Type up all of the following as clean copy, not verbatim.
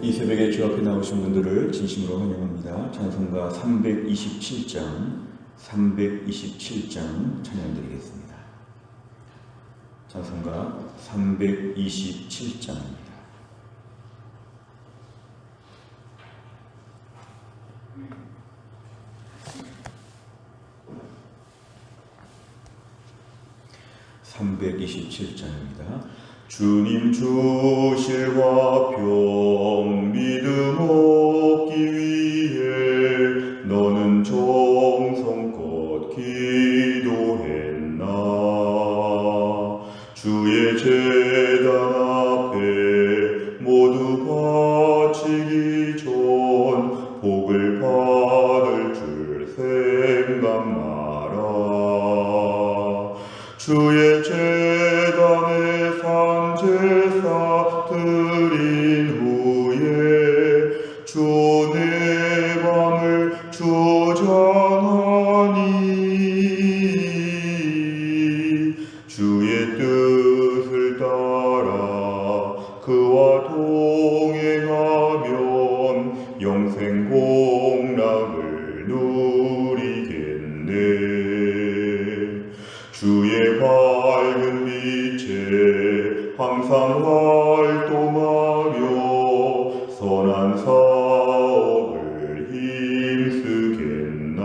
이 새벽에 주 앞에 나오신 분들을 진심으로 환영합니다. 찬송가 327장 찬양드리겠습니다. 찬송가 327장입니다. 주님 주실 화평 믿음 얻기 위해 너는 정성껏 기도했나. 주의 제단 앞에 모두 바치기 전 복을 받을 줄 생각 마라. 주의 제단에 산제사 드린 후에 주 내 맘을 주장하니. 주의 뜻을 따라 그와 동행하면 영생 공락을 누리겠네. 주의 밝은 빛에 항상 활동하며 선한 사업을 힘쓰겠나.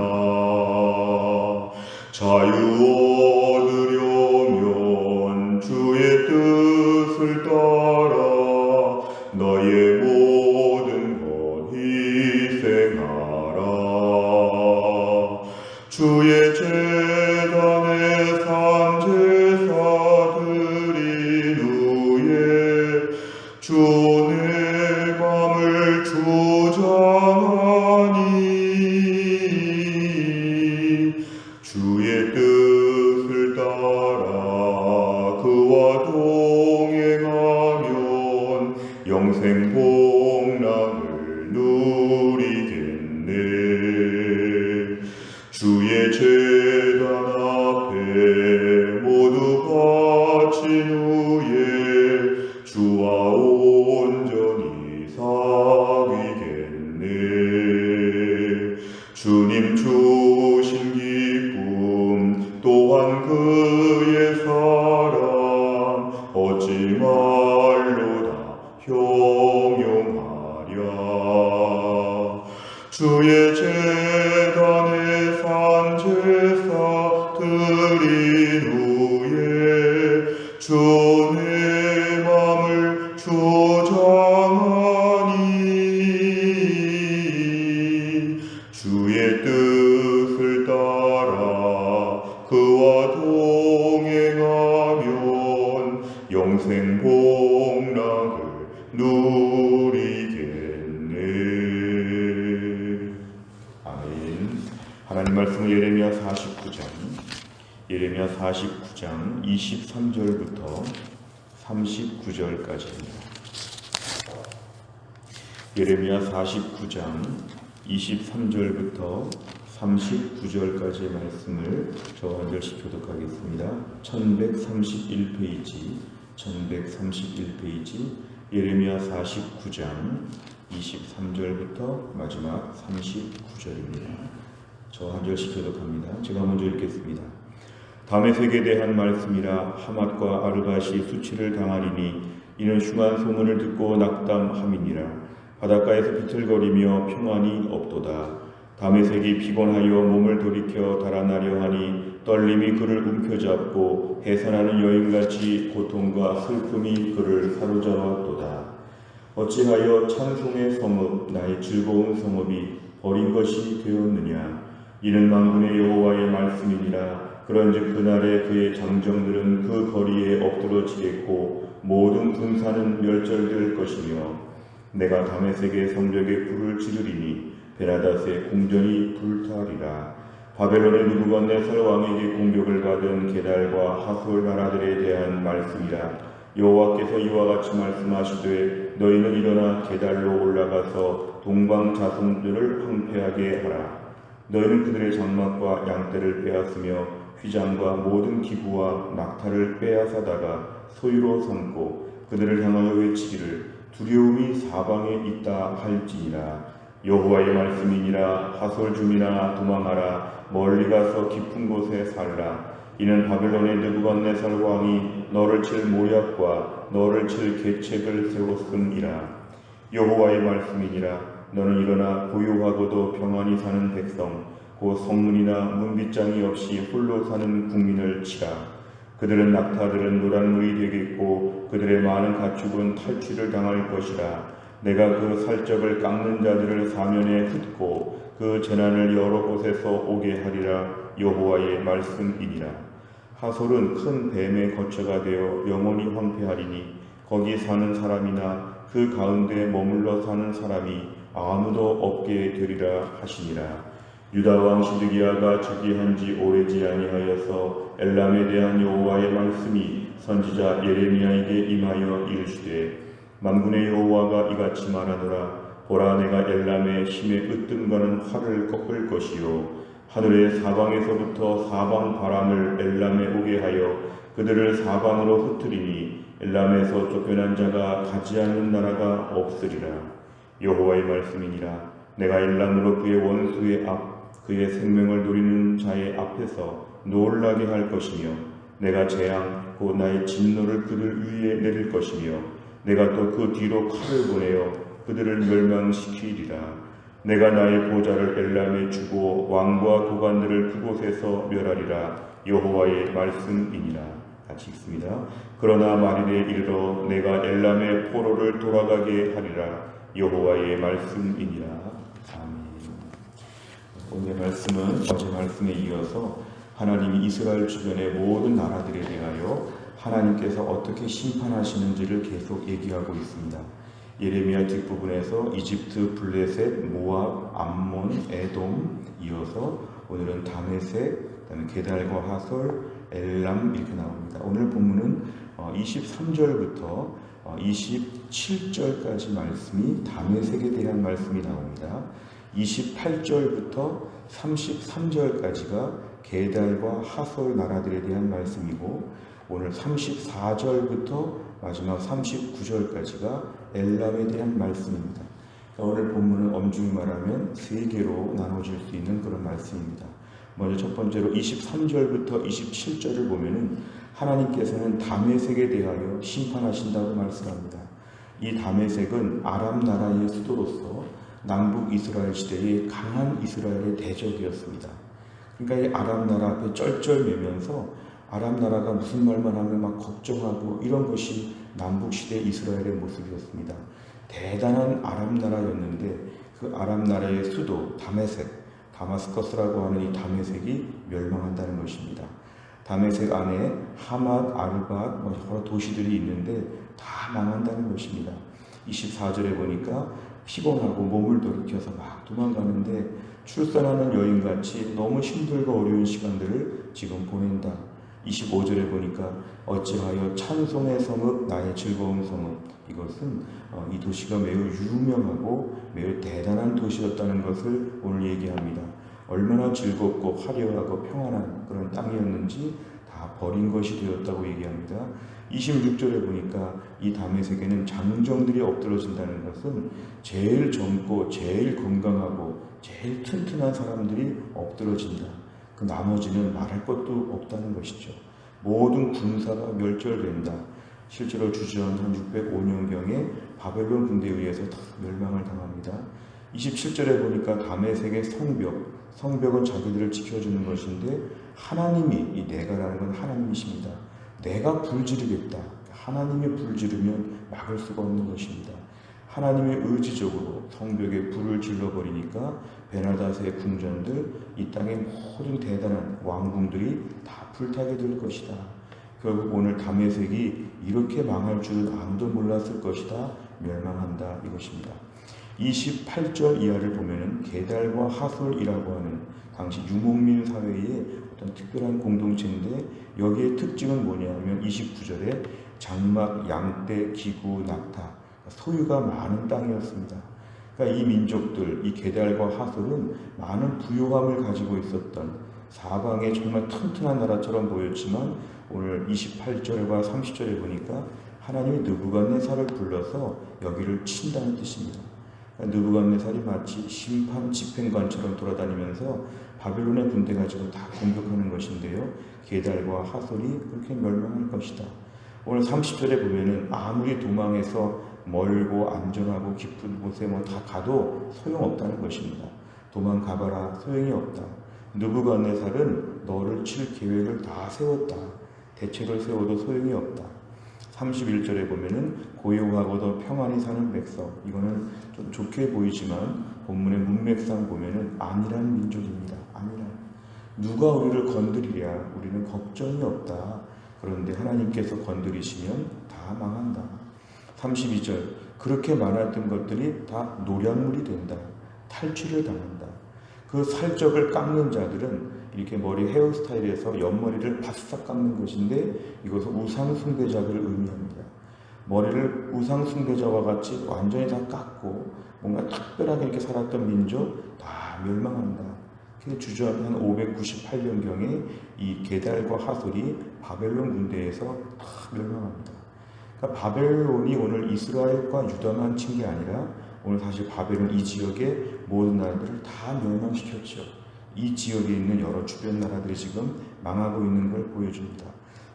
자유 얻으려면 주의 뜻을 따라 너의 모든 것 희생하라. 주의 제단에 산제사 드린 후에 주 내 맘을 주장하니. 주의 뜻을 따라 그와 동행하면 영생 복락을 누리겠네. 주의 제단 앞에 모두 바친 후에 주와 온전히 사귀겠네. 주님 주신 기쁨 또한 그의 사랑 어찌 말로 다 형용하랴. 주의 제단에 산제사 드린 후에 주 내 맘을 주장하니. 주의 뜻을 따라 그와 동행하면 영생 복락을 누리겠네. 아멘. 하나님 말씀은 예레미야 49장 23절부터 39절까지입니다. 예레미야 49장 23절부터 39절까지의 말씀을 저 한 절씩 교독하겠습니다. 1131페이지 예레미야 49장 23절부터 마지막 39절입니다. 저 한 절씩 교독합니다. 제가 먼저 읽겠습니다. 다메섹에 대한 말씀이라. 하맛과 아르밧이 수치를 당하리니 이는 흉한 소문을 듣고 낙담함이니라. 바닷가에서 비틀거리며 평안이 없도다. 다메섹이 피곤하여 몸을 돌이켜 달아나려 하니 떨림이 그를 움켜잡고 해산하는 여인같이 고통과 슬픔이 그를 사로잡았도다. 어찌하여 찬송의 성읍 나의 즐거운 성읍이 버린 것이 되었느냐. 이는 만군의 여호와의 말씀이니라. 그런즉 그날에 그의 장정들은 그 거리에 엎드러지겠고 모든 군사는 멸절될 것이며 내가 다메섹의 성벽에 불을 지르리니 베라닷의 궁전이 불타리라. 바벨론의 느부갓네살 왕에게 공격을 받은 게달과 하솔 나라들에 대한 말씀이라. 여호와께서 이와 같이 말씀하시되 너희는 일어나 게달로 올라가서 동방 자손들을 황폐하게 하라. 너희는 그들의 장막과 양떼를 빼앗으며 휘장과 모든 기구와 낙타를 빼앗아다가 소유로 삼고 그들을 향하여 외치기를 두려움이 사방에 있다 할지니라. 여호와의 말씀이니라. 하솔 중이나 도망하라. 멀리 가서 깊은 곳에 살라. 이는 바벨론의 느부갓네살 왕이 너를 칠 모략과 너를 칠 계책을 세웠음이라. 여호와의 말씀이니라. 너는 일어나 고요하고도 평안히 사는 백성 곧 성문이나 문빗장이 없이 홀로 사는 국민을 치라. 그들은 낙타들은 노란물이 되겠고 그들의 많은 가축은 탈취를 당할 것이라. 내가 그 살적을 깎는 자들을 사면에 흩고 그 재난을 여러 곳에서 오게 하리라. 여호와의 말씀이니라. 하솔은 큰 뱀의 거처가 되어 영원히 황폐하리니 거기 사는 사람이나 그 가운데 머물러 사는 사람이 아무도 없게 되리라 하시니라. 유다 왕 시드기야가 즉위한 지 오래지 아니하여서 엘람에 대한 여호와의 말씀이 선지자 예레미야에게 임하여 이르시되 만군의 여호와가 이같이 말하노라. 보라, 내가 엘람의 힘에 으뜸가는 활을 꺾을 것이요 하늘의 사방에서부터 사방 바람을 엘람에 오게 하여 그들을 사방으로 흩으리니 엘람에서 쫓겨난 자가 가지 않는 나라가 없으리라. 여호와의 말씀이니라. 내가 엘람으로 그의 원수의 앞 그의 생명을 노리는 자의 앞에서 놀라게 할 것이며 내가 재앙 곧 나의 진노를 그들 위에 내릴 것이며 내가 또 그 뒤로 칼을 보내어 그들을 멸망시키리라. 내가 나의 보좌를 엘람에 주고 왕과 고관들을 그곳에서 멸하리라. 여호와의 말씀이니라. 같이 읽습니다. 그러나 말일에 이르러 내가 엘람의 포로를 돌아가게 하리라. 여호와의 말씀이니라. 아멘. 오늘의 말씀은 어제 말씀에 이어서 하나님이 이스라엘 주변의 모든 나라들에 대하여 하나님께서 어떻게 심판하시는지를 계속 얘기하고 있습니다. 예레미야 뒷부분에서 이집트, 블레셋, 모압, 암몬, 에돔 이어서 오늘은 다메섹, 그다음에 게달과 하솔, 엘람 이렇게 나옵니다. 오늘 본문은 23절부터 27절까지 말씀이 다메섹에 대한 말씀이 나옵니다. 28절부터 33절까지가 게달과 하솔 나라들에 대한 말씀이고 오늘 34절부터 마지막 39절까지가 엘람에 대한 말씀입니다. 그러니까 오늘 본문은 엄중히 말하면 세 개로 나눠질 수 있는 그런 말씀입니다. 먼저 첫 번째로 23절부터 27절을 보면은 하나님께서는 다메섹에 대하여 심판하신다고 말씀합니다. 이 다메섹은 아람 나라의 수도로서 남북 이스라엘 시대의 강한 이스라엘의 대적이었습니다. 그러니까 이 아람 나라 앞에 쩔쩔매면서 아람 나라가 무슨 말만 하면 막 걱정하고 이런 것이 남북 시대 이스라엘의 모습이었습니다. 대단한 아람 나라였는데 그 아람 나라의 수도 다메섹, 다마스커스라고 하는 이 다메섹이 멸망한다는 것입니다. 다메섹 안에 하맛, 아르밧, 여러 도시들이 있는데 다 망한다는 것입니다. 24절에 보니까 피곤하고 몸을 돌이켜서 막 도망가는데 출산하는 여인같이 너무 힘들고 어려운 시간들을 지금 보낸다. 25절에 보니까 어찌하여 찬송의 성읍 나의 즐거운 성읍, 이것은 이 도시가 매우 유명하고 매우 대단한 도시였다는 것을 오늘 얘기합니다. 얼마나 즐겁고 화려하고 평안한 그런 땅이었는지 다 버린 것이 되었다고 얘기합니다. 26절에 보니까 이 다메섹에는 장정들이 엎드러진다는 것은 제일 젊고 제일 건강하고 제일 튼튼한 사람들이 엎드러진다. 그 나머지는 말할 것도 없다는 것이죠. 모든 군사가 멸절된다. 실제로 주전 한 605년경에 바벨론 군대에 의해서 다 멸망을 당합니다. 27절에 보니까 다메섹의 성벽은 자기들을 지켜주는 것인데 하나님이, 이 내가라는 건 하나님이십니다. 내가 불지르겠다. 하나님이 불지르면 막을 수가 없는 것입니다. 하나님의 의지적으로 성벽에 불을 질러버리니까 베나다스의 궁전들, 이 땅의 모든 대단한 왕궁들이 다 불타게 될 것이다. 결국 오늘 다메섹이 이렇게 망할 줄은 아무도 몰랐을 것이다. 멸망한다 이것입니다. 28절 이하를 보면은 게달과 하솔이라고 하는 당시 유목민 사회의 어떤 특별한 공동체인데 여기에 특징은 뭐냐면 29절에 장막, 양떼, 기구, 낙타 소유가 많은 땅이었습니다. 그러니까 이 민족들, 이 게달과 하솔은 많은 부유함을 가지고 있었던 사방에 정말 튼튼한 나라처럼 보였지만 오늘 28절과 30절에 보니까 하나님이 느부갓네살을 불러서 여기를 친다는 뜻입니다. 느부갓네살이 마치 심판 집행관처럼 돌아다니면서 바벨론의 군대 가지고 다 공격하는 것인데요. 게달과 하솔이 그렇게 멸망할 것이다. 오늘 30절에 보면은 아무리 도망해서 멀고 안전하고 깊은 곳에 다 가도 소용없다는 것입니다. 도망가봐라 소용이 없다. 느부갓네살은 너를 칠 계획을 다 세웠다. 대책을 세워도 소용이 없다. 31절에 보면은 고요하고도 평안히 사는 백성, 이거는 좀 좋게 보이지만 본문의 문맥상 보면은 안일한 민족입니다. 안일한. 누가 우리를 건드리랴. 우리는 걱정이 없다. 그런데 하나님께서 건드리시면 다 망한다. 32절, 그렇게 많았던 것들이 다 노략물이 된다. 탈취를 당한다. 그 살적을 깎는 자들은 이렇게 머리 헤어스타일에서 옆머리를 바싹 깎는 것인데 이것은 우상숭배자들을 의미합니다. 머리를 우상숭배자와 같이 완전히 다 깎고 뭔가 특별하게 이렇게 살았던 민족 다 멸망한다. 주저하면 한 598년경에 이 게달과 하솔이 바벨론 군대에서 다 멸망합니다. 그러니까 바벨론이 오늘 이스라엘과 유다만 친 게 아니라 오늘 사실 바벨론 이 지역의 모든 나라들을 다 멸망시켰죠. 이 지역에 있는 여러 주변 나라들이 지금 망하고 있는 걸 보여줍니다.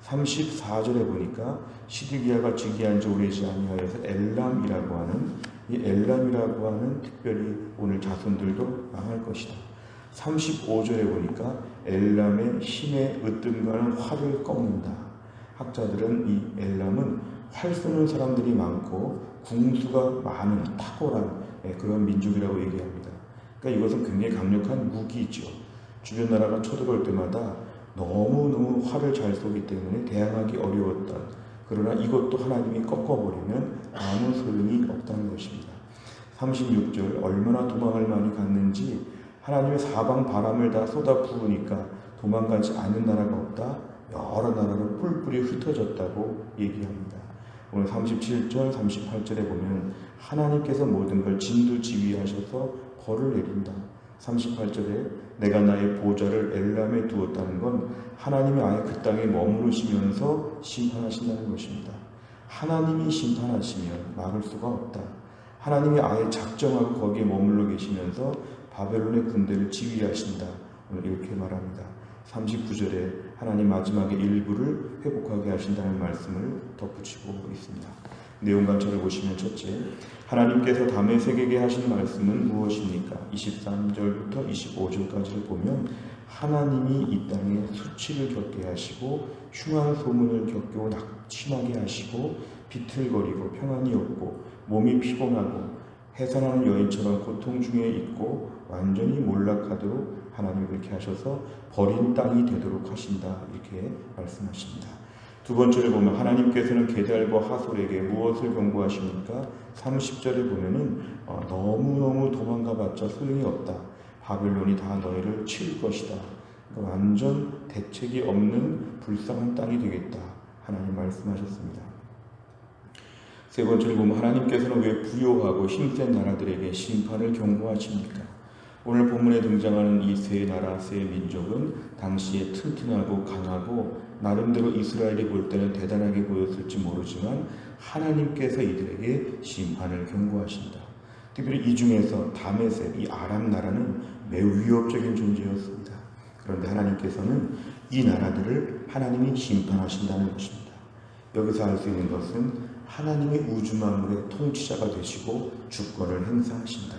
34절에 보니까 시드기야가 즉위한 지 오래지 아니하여서 엘람이라고 하는 이 엘람이라고 하는 특별히 오늘 자손들도 망할 것이다. 35절에 보니까 엘람의 힘에 으뜸가는 활을 꺾는다. 학자들은 이 엘람은 활 쏘는 사람들이 많고 궁수가 많은 탁월한 그런 민족이라고 얘기합니다. 그러니까 이것은 굉장히 강력한 무기이죠. 주변 나라가 쳐들어올 때마다 너무너무 활을 잘 쏘기 때문에 대항하기 어려웠던, 그러나 이것도 하나님이 꺾어버리면 아무 소용이 없다는 것입니다. 36절, 얼마나 도망을 많이 갔는지 하나님의 사방 바람을 다 쏟아 부으니까 도망가지 않는 나라가 없다. 여러 나라로 뿔뿔이 흩어졌다고 얘기합니다. 오늘 37절, 38절에 보면 하나님께서 모든 걸 진두지휘하셔서 벌을 내린다. 38절에 내가 나의 보좌를 엘람에 두었다는 건 하나님이 아예 그 땅에 머무르시면서 심판하신다는 것입니다. 하나님이 심판하시면 막을 수가 없다. 하나님이 아예 작정하고 거기에 머물러 계시면서 바벨론의 군대를 지휘하신다. 오늘 이렇게 말합니다. 39절에 하나님 마지막에 일부를 회복하게 하신다는 말씀을 덧붙이고 있습니다. 내용 관찰을 보시면 첫째, 하나님께서 다메섹에게 하신 말씀은 무엇입니까? 23절부터 25절까지를 보면 하나님이 이 땅에 수치를 겪게 하시고 흉한 소문을 겪고 낙심하게 하시고 비틀거리고 평안이 없고 몸이 피곤하고 해산하는 여인처럼 고통 중에 있고 완전히 몰락하도록 하나님이 그렇게 하셔서 버린 땅이 되도록 하신다. 이렇게 말씀하십니다. 두 번째를 보면 하나님께서는 게달과 하솔에게 무엇을 경고하십니까? 30절에 보면은 너무너무 도망가봤자 소용이 없다. 바벨론이 다 너희를 칠 것이다. 그러니까 완전 대책이 없는 불쌍한 땅이 되겠다. 하나님 말씀하셨습니다. 세 번째를 보면 하나님께서는 왜 부요하고 힘센 나라들에게 심판을 경고하십니까? 오늘 본문에 등장하는 이 세 나라, 세 민족은 당시에 튼튼하고 강하고 나름대로 이스라엘이 볼 때는 대단하게 보였을지 모르지만 하나님께서 이들에게 심판을 경고하신다. 특별히 이 중에서 다메섹, 이 아람 나라는 매우 위협적인 존재였습니다. 그런데 하나님께서는 이 나라들을 하나님이 심판하신다는 것입니다. 여기서 알 수 있는 것은 하나님이 우주 만물의 통치자가 되시고 주권을 행사하신다.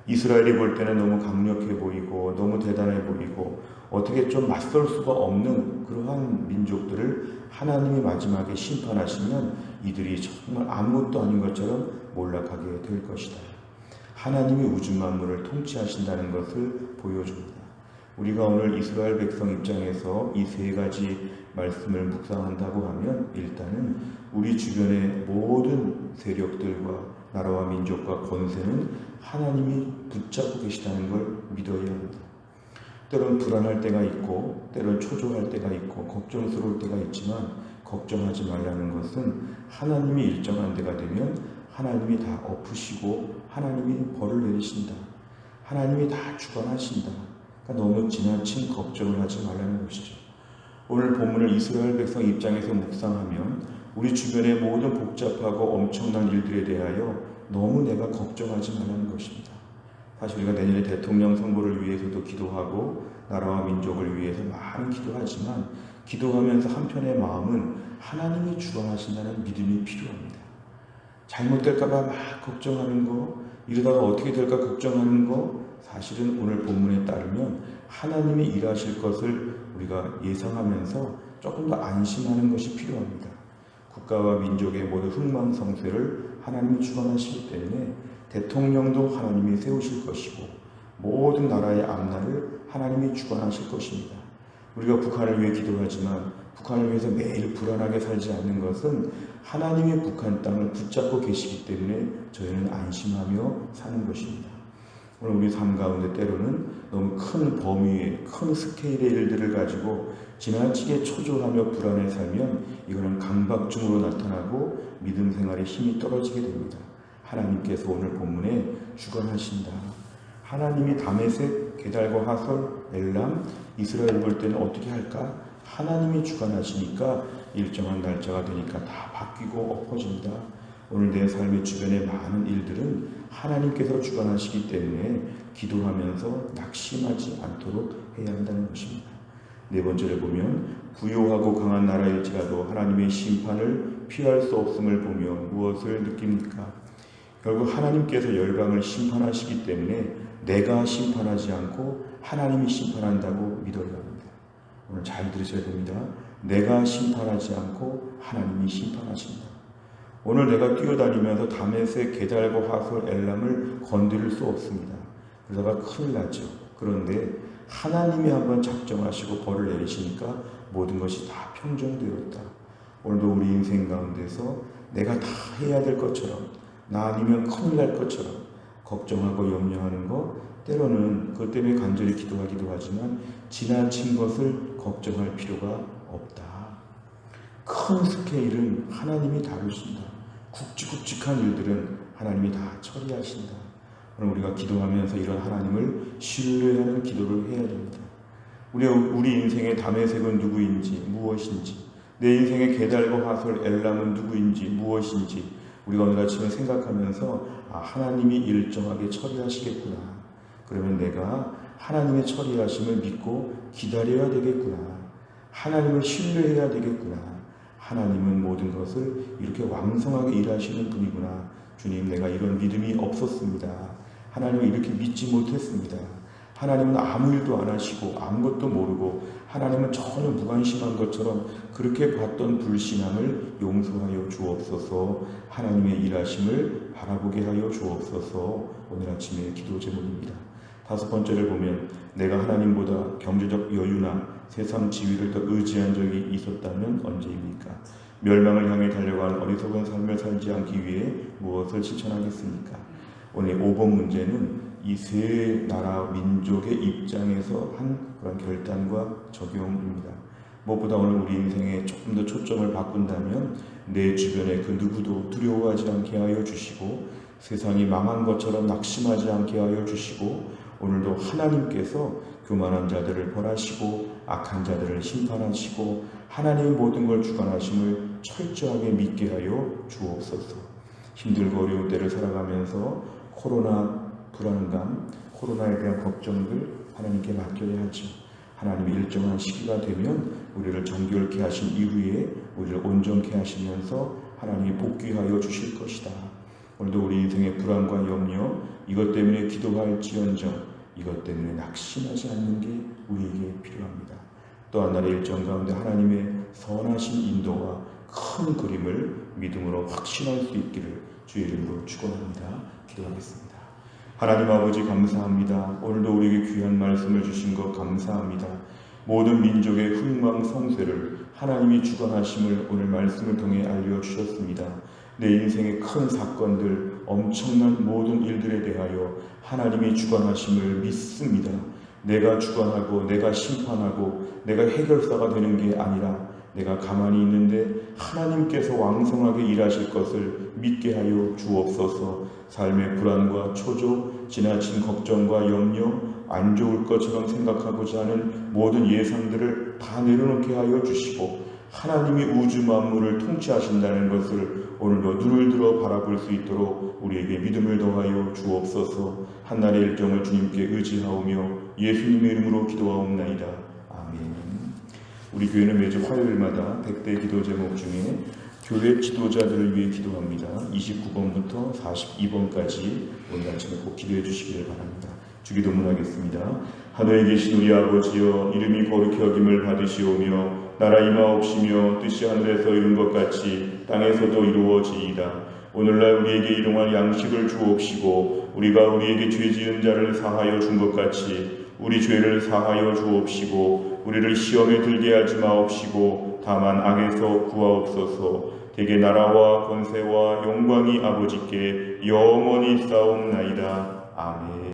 이스라엘이 볼 때는 너무 강력해 보이고 너무 대단해 보이고 어떻게 좀 맞설 수가 없는 그러한 민족들을 하나님이 마지막에 심판하시면 이들이 정말 아무것도 아닌 것처럼 몰락하게 될 것이다. 하나님이 우주 만물을 통치하신다는 것을 보여줍니다. 우리가 오늘 이스라엘 백성 입장에서 이 세 가지 말씀을 묵상한다고 하면 일단은 우리 주변의 모든 세력들과 나라와 민족과 권세는 하나님이 붙잡고 계시다는 걸 믿어야 합니다. 때론 불안할 때가 있고 때론 초조할 때가 있고 걱정스러울 때가 있지만 걱정하지 말라는 것은 하나님이 일정한 때가 되면 하나님이 다 엎으시고 하나님이 벌을 내리신다. 하나님이 다 주관하신다. 그러니까 너무 지나친 걱정을 하지 말라는 것이죠. 오늘 본문을 이스라엘 백성 입장에서 묵상하면 우리 주변의 모든 복잡하고 엄청난 일들에 대하여 너무 내가 걱정하지 말라는 것입니다. 사실 우리가 내년에 대통령 선거를 위해서도 기도하고 나라와 민족을 위해서 많은 기도하지만 기도하면서 한편의 마음은 하나님이 주관하신다는 믿음이 필요합니다. 잘못될까봐 막 걱정하는 거, 이러다가 어떻게 될까 걱정하는 거, 사실은 오늘 본문에 따르면 하나님이 일하실 것을 우리가 예상하면서 조금 더 안심하는 것이 필요합니다. 국가와 민족의 모든 흥망성쇠를 하나님이 주관하시기 때문에 대통령도 하나님이 세우실 것이고 모든 나라의 앞날을 하나님이 주관하실 것입니다. 우리가 북한을 위해 기도하지만 북한을 위해서 매일 불안하게 살지 않는 것은 하나님이 북한 땅을 붙잡고 계시기 때문에 저희는 안심하며 사는 것입니다. 오늘 우리 삶 가운데 때로는 너무 큰 범위의 큰 스케일의 일들을 가지고 지나치게 초조하며 불안해 살면 이거는 강박증으로 나타나고 믿음 생활에 힘이 떨어지게 됩니다. 하나님께서 오늘 본문에 주관하신다. 하나님이 다메섹, 게달과 하솔, 엘람, 이스라엘 볼 때는 어떻게 할까? 하나님이 주관하시니까 일정한 날짜가 되니까 다 바뀌고 엎어진다. 오늘 내 삶의 주변의 많은 일들은 하나님께서 주관하시기 때문에 기도하면서 낙심하지 않도록 해야 한다는 것입니다. 네 번째를 보면 부요하고 강한 나라일지라도 하나님의 심판을 피할 수 없음을 보며 무엇을 느낍니까? 결국 하나님께서 열방을 심판하시기 때문에 내가 심판하지 않고 하나님이 심판한다고 믿어야 합니다. 오늘 잘 들으셔야 됩니다. 내가 심판하지 않고 하나님이 심판하신다. 오늘 내가 뛰어다니면서 다메섹, 게달과 하솔, 엘람을 건드릴 수 없습니다. 그러다가 큰일 나죠. 그런데 하나님이 한번 작정하시고 벌을 내리시니까 모든 것이 다 평정되었다. 오늘도 우리 인생 가운데서 내가 다 해야 될 것처럼 나 아니면 큰일 날 것처럼 걱정하고 염려하는 것, 때로는 그것 때문에 간절히 기도하기도 하지만 지나친 것을 걱정할 필요가 없다. 큰 스케일은 하나님이 다루신다. 굵직굵직한 일들은 하나님이 다 처리하신다. 오늘 우리가 기도하면서 이런 하나님을 신뢰하는 기도를 해야 됩니다. 우리 인생의 다메섹은 누구인지 무엇인지, 내 인생의 게달과 하솔, 엘람은 누구인지 무엇인지 우리가 오늘 아침에 생각하면서 하나님이 일정하게 처리하시겠구나. 그러면 내가 하나님의 처리하심을 믿고 기다려야 되겠구나. 하나님을 신뢰해야 되겠구나. 하나님은 모든 것을 이렇게 왕성하게 일하시는 분이구나. 주님, 내가 이런 믿음이 없었습니다. 하나님을 이렇게 믿지 못했습니다. 하나님은 아무 일도 안 하시고 아무것도 모르고 하나님은 전혀 무관심한 것처럼 그렇게 봤던 불신앙을 용서하여 주옵소서. 하나님의 일하심을 바라보게 하여 주옵소서. 오늘 아침의 기도 제목입니다. 다섯 번째를 보면 내가 하나님보다 경제적 여유나 세상 지위를 더 의지한 적이 있었다면 언제입니까? 멸망을 향해 달려간 어리석은 삶을 살지 않기 위해 무엇을 실천하겠습니까? 오늘 5번 문제는 이 세 나라 민족의 입장에서 한 그런 결단과 적용입니다. 무엇보다 오늘 우리 인생에 조금 더 초점을 바꾼다면 내 주변에 그 누구도 두려워하지 않게 하여 주시고 세상이 망한 것처럼 낙심하지 않게 하여 주시고 오늘도 하나님께서 교만한 자들을 벌하시고 악한 자들을 심판하시고 하나님의 모든 걸 주관하심을 철저하게 믿게 하여 주옵소서. 힘들고 어려운 때를 살아가면서 코로나 불안감, 코로나에 대한 걱정들 하나님께 맡겨야 하죠. 하나님이 일정한 시기가 되면 우리를 정결케 하신 이후에 우리를 온전케 하시면서 하나님이 복귀하여 주실 것이다. 오늘도 우리 인생의 불안과 염려, 이것 때문에 기도할지언정 이것 때문에 낙심하지 않는 게 우리에게 필요합니다. 또한 날의 일정 가운데 하나님의 선하신 인도와 큰 그림을 믿음으로 확신할 수 있기를 주의 이름으로 축원합니다. 기도하겠습니다. 하나님 아버지 감사합니다. 오늘도 우리에게 귀한 말씀을 주신 것 감사합니다. 모든 민족의 흥망성쇠를 하나님이 주관하심을 오늘 말씀을 통해 알려주셨습니다. 내 인생의 큰 사건들, 엄청난 모든 일들에 대하여 하나님이 주관하심을 믿습니다. 내가 주관하고 내가 심판하고 내가 해결사가 되는 게 아니라 내가 가만히 있는데 하나님께서 왕성하게 일하실 것을 믿게 하여 주옵소서. 삶의 불안과 초조, 지나친 걱정과 염려, 안 좋을 것처럼 생각하고자 하는 모든 예상들을 다 내려놓게 하여 주시고 하나님이 우주 만물을 통치하신다는 것을 오늘도 눈을 들어 바라볼 수 있도록 우리에게 믿음을 더하여 주옵소서. 한날의 일정을 주님께 의지하오며 예수님의 이름으로 기도하옵나이다. 아멘. 우리 교회는 매주 화요일마다 100대 기도 제목 중에 교회 지도자들을 위해 기도합니다. 29번부터 42번까지 오늘 아침에 꼭 기도해 주시기를 바랍니다. 주기도문 하겠습니다. 하늘에 계신 우리 아버지여, 이름이 거룩히 여김을 받으시오며 나라 임하옵시며 뜻이 하늘에서 이룬 것 같이 땅에서도 이루어지이다. 오늘날 우리에게 일용할 양식을 주옵시고 우리가 우리에게 죄 지은 자를 사하여 준 것 같이 우리 죄를 사하여 주옵시고 우리를 시험에 들게 하지 마옵시고 다만 악에서 구하옵소서. 대개 나라와 권세와 영광이 아버지께 영원히 싸움나이다. 아멘.